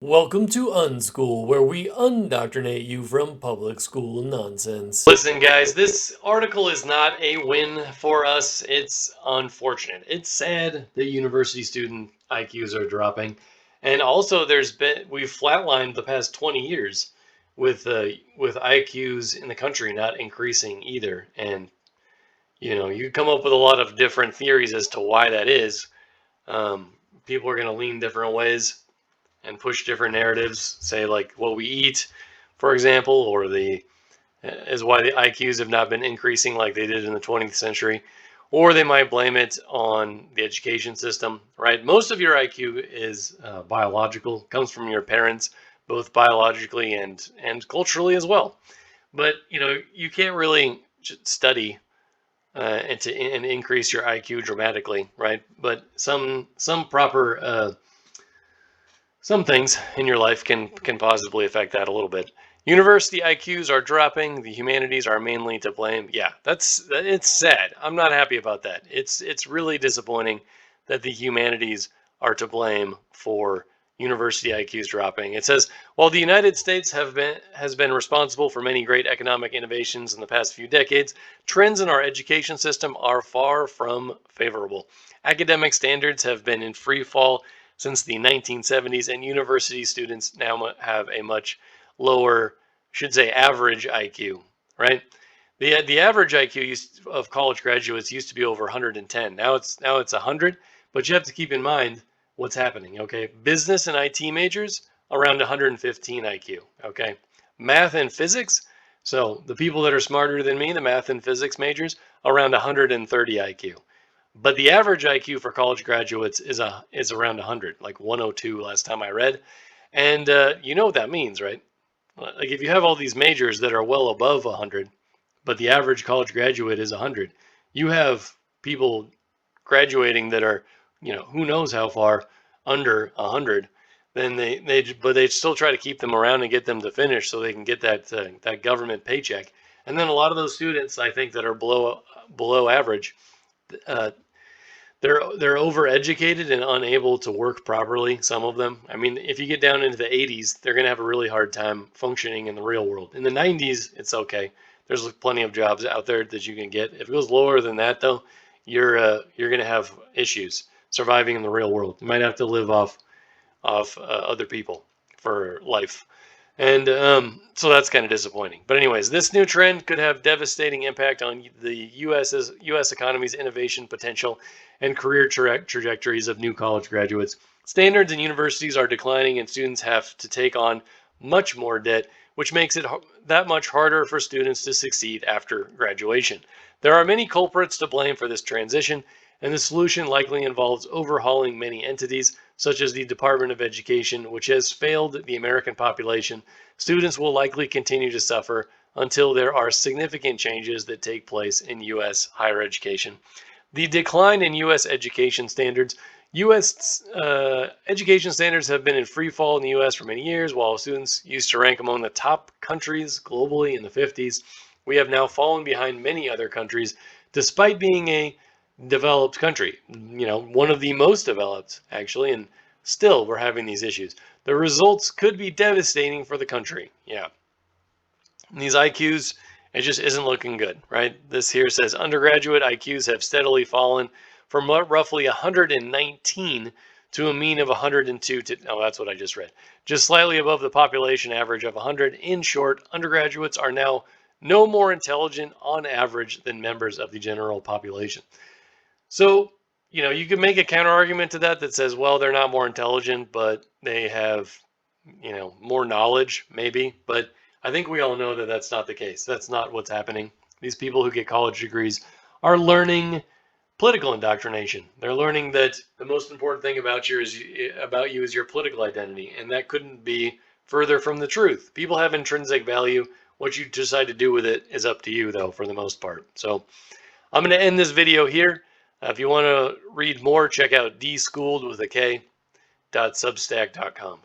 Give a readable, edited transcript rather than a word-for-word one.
Welcome to Unschool, where we undoctrinate you from public school nonsense. Listen, guys, this article is not a win for us. It's unfortunate. It's sad that university student IQs are dropping. And also we've flatlined the past 20 years with IQs in the country not increasing either. And you come up with a lot of different theories as to why that is. People are going to lean different ways and push different narratives, say like what we eat, for example, or the is why the IQs have not been increasing like they did in the 20th century, or they might blame it on the education system. Right, most of your IQ is biological, comes from your parents, both biologically and culturally as well. But you can't really study and increase your IQ dramatically, right? But some things in your life can positively affect that a little bit. University IQs are dropping. The humanities are mainly to blame. Yeah, it's sad. I'm not happy about that. It's really disappointing that the humanities are to blame for university IQs dropping. It says, while the United States has been responsible for many great economic innovations in the past few decades, trends in our education system are far from favorable. Academic standards have been in free fall since the 1970s, and university students now have a much lower, should say, average IQ, right? The average IQ of college graduates used to be over 110. Now it's 100, but you have to keep in mind what's happening. Okay, business and IT majors around 115 IQ. Okay, math and physics. So the people that are smarter than me, the math and physics majors, around 130 IQ. But the average IQ for college graduates is around 100, like 102 last time I read. And you know what that means, right? Like if you have all these majors that are well above 100, but the average college graduate is 100, you have people graduating that are, who knows how far under 100. Then they still try to keep them around and get them to finish so they can get that government paycheck. And then a lot of those students, I think, that are below average, uh, they're overeducated and unable to work properly. Some of them. I mean, if you get down into the 80s, they're going to have a really hard time functioning in the real world. In the 90s, it's okay. There's plenty of jobs out there that you can get. If it goes lower than that, though, you're going to have issues surviving in the real world. You might have to live off other people for life. And so that's kind of disappointing. But anyways, this new trend could have devastating impact on the U.S. economy's innovation potential and career trajectories of new college graduates. Standards in universities are declining, and students have to take on much more debt, which makes it that much harder for students to succeed after graduation. There are many culprits to blame for this transition, and the solution likely involves overhauling many entities, such as the Department of Education, which has failed the American population. Students will likely continue to suffer until there are significant changes that take place in U.S. higher education. The decline in U.S. education standards. U.S. Education standards have been in free fall in the U.S. for many years. While students used to rank among the top countries globally in the 50s, we have now fallen behind many other countries, despite being a developed country, one of the most developed actually, and still we're having these issues. The results could be devastating for the country. Yeah. And these IQs, it just isn't looking good, right? This here says undergraduate IQs have steadily fallen from roughly 119 to a mean of 102 to, oh, that's what I just read. Just slightly above the population average of 100. In short, undergraduates are now no more intelligent on average than members of the general population. So, you can make a counter argument to that says, well, they're not more intelligent, but they have, more knowledge, maybe. But I think we all know that that's not the case. That's not what's happening. These people who get college degrees are learning political indoctrination. They're learning that the most important thing about you is your political identity, and that couldn't be further from the truth. People have intrinsic value. What you decide to do with it is up to you, though, for the most part. So I'm going to end this video here. If you want to read more, check out dschooled with a K.substack.com.